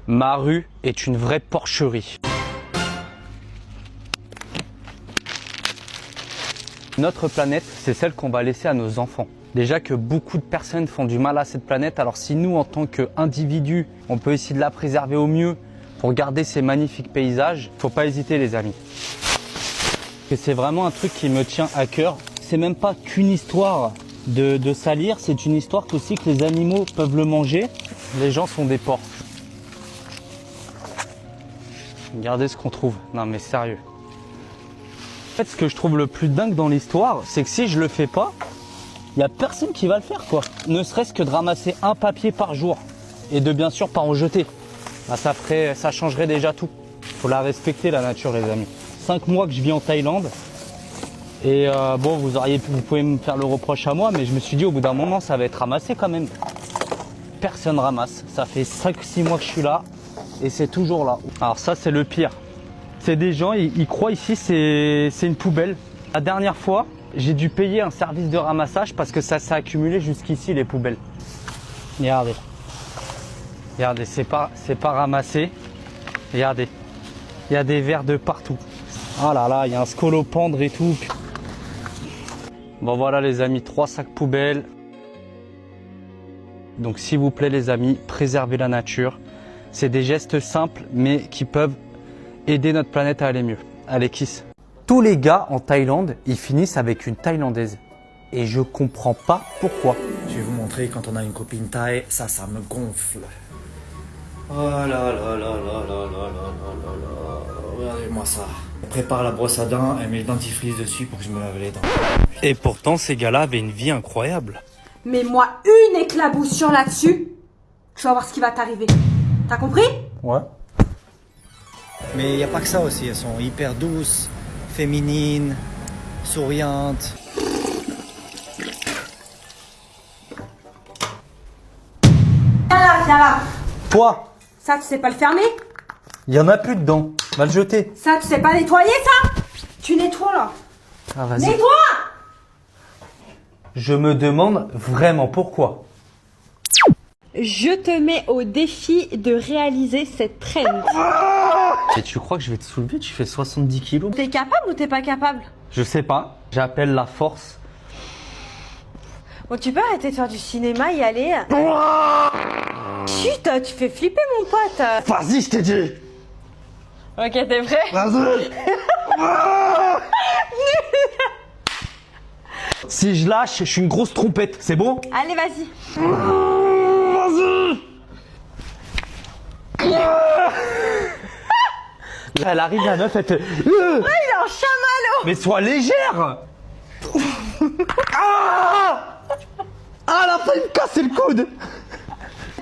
Ma rue est une vraie porcherie. Notre planète, c'est celle qu'on va laisser à nos enfants. Déjà que beaucoup de personnes font du mal à cette planète, alors si nous, en tant qu'individus, on peut essayer de la préserver au mieux pour garder ces magnifiques paysages, faut pas hésiter les amis. Et c'est vraiment un truc qui me tient à cœur. C'est même pas qu'une histoire de salir, c'est une histoire aussi que les animaux peuvent le manger. Les gens sont des porcs. Regardez ce qu'on trouve. Non mais sérieux. En fait, ce que je trouve le plus dingue dans l'histoire, c'est que si je le fais pas, il n'y a personne qui va le faire quoi. Ne serait-ce que de ramasser un papier par jour et de bien sûr pas en jeter. Bah, ça changerait déjà tout. Faut la respecter la nature les amis. 5 mois que je vis en Thaïlande. Et bon, vous pouvez me faire le reproche à moi, mais je me suis dit au bout d'un moment, ça va être ramassé quand même. Personne ramasse. Ça fait 5-6 mois que je suis là et c'est toujours là. Alors ça, c'est le pire. C'est des gens, ils croient ici, c'est une poubelle. La dernière fois, j'ai dû payer un service de ramassage parce que ça s'est accumulé jusqu'ici, les poubelles. Regardez. Regardez, c'est pas ramassé. Regardez. Il y a des verres de partout. Ah là là, il y a un scolopendre et tout. Bon voilà les amis, 3 sacs poubelles. Donc s'il vous plaît les amis, préservez la nature. C'est des gestes simples mais qui peuvent aider notre planète à aller mieux. Allez, kiss. Tous les gars en Thaïlande, ils finissent avec une Thaïlandaise. Et je comprends pas pourquoi. Je vais vous montrer quand on a une copine thaï, ça me gonfle. Oh là là là là là là là là là. Regardez-moi ça. Elle prépare la brosse à dents, elle met le dentifrice dessus pour que je me lave les dents. Et pourtant, ces gars-là avaient une vie incroyable. Mais moi, une éclaboussure là-dessus, tu vas voir ce qui va t'arriver. T'as compris? Ouais. Mais il n'y a pas que ça aussi, elles sont hyper douces, féminines, souriantes. Viens là. Toi, Ça, tu sais pas le fermer? il y en a plus dedans. Va le jeter. Ça, tu sais pas nettoyer, ça? Tu nettoies, là. Ah, vas-y. Nettoie! Je me demande vraiment pourquoi. Je te mets au défi de réaliser cette trend. Et tu crois que je vais te soulever? Tu fais 70 kilos. T'es capable ou t'es pas capable? Je sais pas. J'appelle la force. Bon, tu peux arrêter de faire du cinéma, y aller. Chut, tu fais flipper mon pote. Vas-y, je t'ai dit. Ok, t'es prêt? Vas-y. Si je lâche, je suis une grosse trompette. C'est bon? Allez, vas-y. Vas-y. Elle arrive, la meuf, elle fait... Il est en chamallow. Mais sois légère. Ah, elle a failli me casser le coude.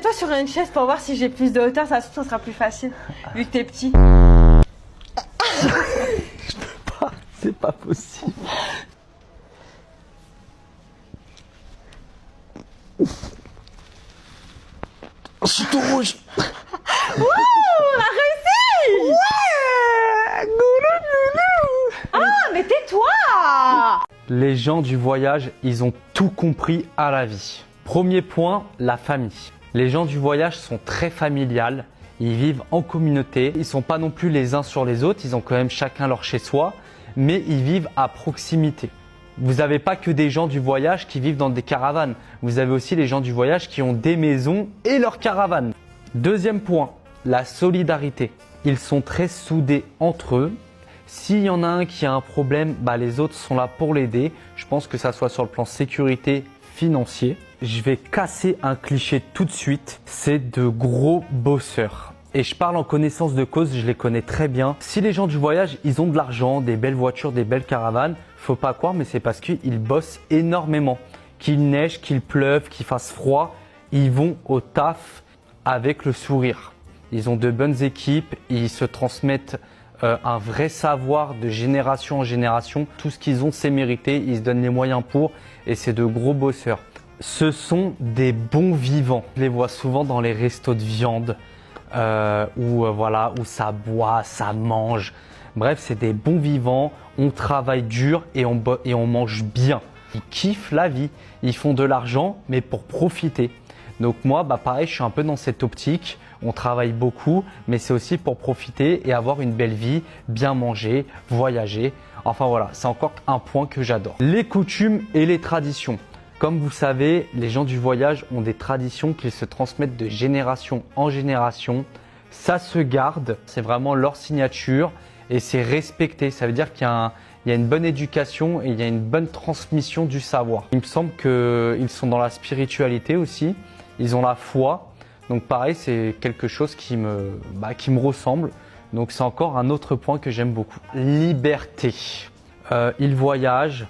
Toi sur une chaise pour voir si j'ai plus de hauteur, ça sera plus facile, vu que t'es petit. Je peux pas, c'est pas possible. Je suis tout rouge. Wouh, on a réussi. Ouais, goulou. Ah, mais tais-toi. Les gens du voyage, ils ont tout compris à la vie. Premier point, la famille. Les gens du voyage sont très familiales. Ils vivent en communauté. Ils sont pas non plus les uns sur les autres. Ils ont quand même chacun leur chez-soi, mais ils vivent à proximité. Vous n'avez pas que des gens du voyage qui vivent dans des caravanes. Vous avez aussi les gens du voyage qui ont des maisons et leurs caravanes. Deuxième point, la solidarité. Ils sont très soudés entre eux. S'il y en a un qui a un problème, bah les autres sont là pour l'aider. Je pense que ça soit sur le plan sécurité, financier. Je vais casser un cliché tout de suite. C'est de gros bosseurs. Et je parle en connaissance de cause, je les connais très bien. Si les gens du voyage, ils ont de l'argent, des belles voitures, des belles caravanes, faut pas croire, mais c'est parce qu'ils bossent énormément. Qu'il neige, qu'il pleuve, qu'il fasse froid, ils vont au taf avec le sourire. Ils ont de bonnes équipes, ils se transmettent un vrai savoir de génération en génération. Tout ce qu'ils ont, c'est mérité, ils se donnent les moyens pour et c'est de gros bosseurs. Ce sont des bons vivants. Je les vois souvent dans les restos de viande où ça boit, ça mange. Bref, c'est des bons vivants, on travaille dur et on mange bien. Ils kiffent la vie, ils font de l'argent mais pour profiter. Donc moi, pareil, je suis un peu dans cette optique. on travaille beaucoup, mais c'est aussi pour profiter et avoir une belle vie, bien manger, voyager. Enfin voilà, c'est encore un point que j'adore. Les coutumes et les traditions. Comme vous savez, les gens du voyage ont des traditions qu'ils se transmettent de génération en génération. Ça se garde, c'est vraiment leur signature et c'est respecté. Ça veut dire qu'il y a une bonne éducation et il y a une bonne transmission du savoir. Il me semble qu'ils sont dans la spiritualité aussi, ils ont la foi. Donc pareil, c'est quelque chose qui me ressemble. Donc c'est encore un autre point que j'aime beaucoup. Liberté. Ils voyagent.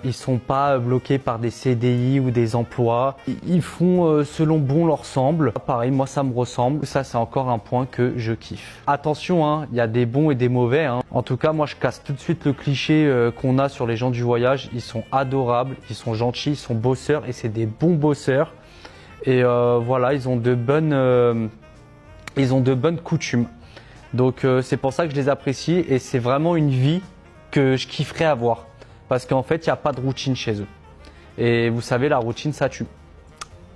Ils sont pas bloqués par des CDI ou des emplois. Ils font selon bon leur semble. Pareil, moi ça me ressemble. Ça c'est encore un point que je kiffe. Attention, hein, il y a des bons et des mauvais. Hein. En tout cas, moi je casse tout de suite le cliché qu'on a sur les gens du voyage. Ils sont adorables, ils sont gentils, ils sont bosseurs et c'est des bons bosseurs. Et voilà, ils ont de bonnes coutumes. Donc c'est pour ça que je les apprécie et c'est vraiment une vie que je kifferais avoir. Parce qu'en fait, il n'y a pas de routine chez eux. Et vous savez, la routine, ça tue.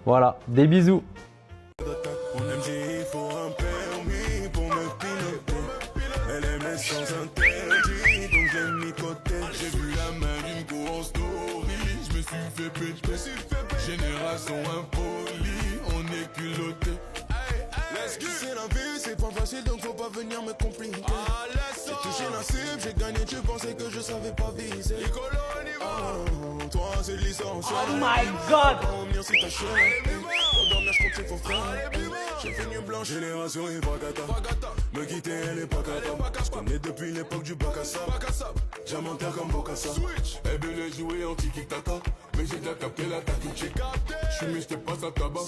Voilà, des bisous. Génération impolie, on est culotté. C'est la vie, c'est pas facile donc faut pas venir me compliquer. J'ai touché la cible, j'ai gagné, tu pensais que je savais pas viser. Oh, toi c'est licencié. Oh my god! Revenir si t'as chaud. Pour dormir, je compte qu'il faut faire. J'ai fait nuit blanche, génération et Bagata. Me quitter, elle est pas cata. Je connais depuis l'époque du bac à sable. Diamantaire comme Bocassa. Elle venait jouer en tiki-taka. Mais j'ai déjà capté la tactique. J'suis mais j't'ai pas sa tabac.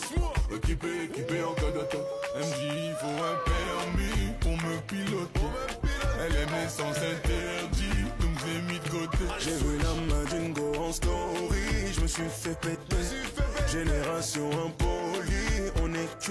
Équipé en cas d'attaque. MJ, il faut un permis pour me piloter. Elle aimait sans interdit, donc j'ai mis de côté. J'ai vu la main d'une go en story. Je me suis fait péter. Génération impolie, on est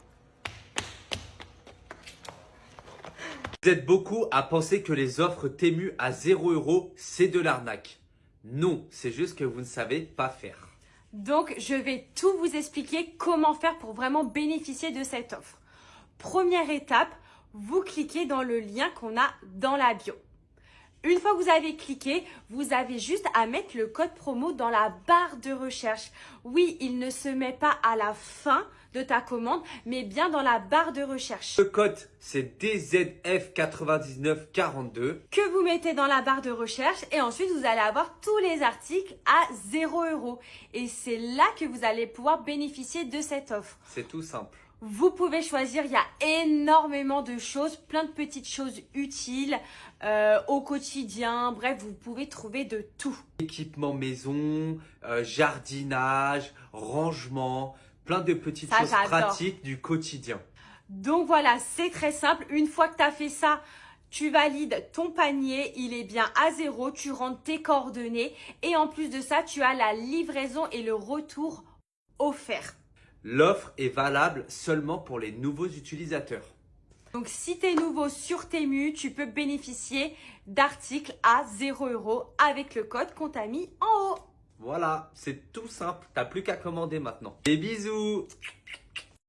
Vous êtes beaucoup à penser que les offres Temu à 0 €, c'est de l'arnaque. Non, c'est juste que vous ne savez pas faire. Donc, je vais tout vous expliquer comment faire pour vraiment bénéficier de cette offre. Première étape, vous cliquez dans le lien qu'on a dans la bio. Une fois que vous avez cliqué, vous avez juste à mettre le code promo dans la barre de recherche. Oui, il ne se met pas à la fin de ta commande, mais bien dans la barre de recherche. Le code, c'est DZF9942. Que vous mettez dans la barre de recherche et ensuite vous allez avoir tous les articles à 0 €. Et c'est là que vous allez pouvoir bénéficier de cette offre. C'est tout simple. Vous pouvez choisir, il y a énormément de choses, plein de petites choses utiles au quotidien. Bref, vous pouvez trouver de tout. Équipement maison, jardinage, rangement, plein de petites Ça, choses j'adore. pratiques du quotidien. Donc voilà, c'est très simple. Une fois que tu as fait ça, tu valides ton panier, il est bien à 0, tu rentres tes coordonnées et en plus de ça, tu as la livraison et le retour offert. L'offre est valable seulement pour les nouveaux utilisateurs. Donc si tu es nouveau sur Temu, tu peux bénéficier d'articles à 0 € avec le code qu'on t'a mis en haut. Voilà, c'est tout simple. T'as plus qu'à commander maintenant. Des bisous!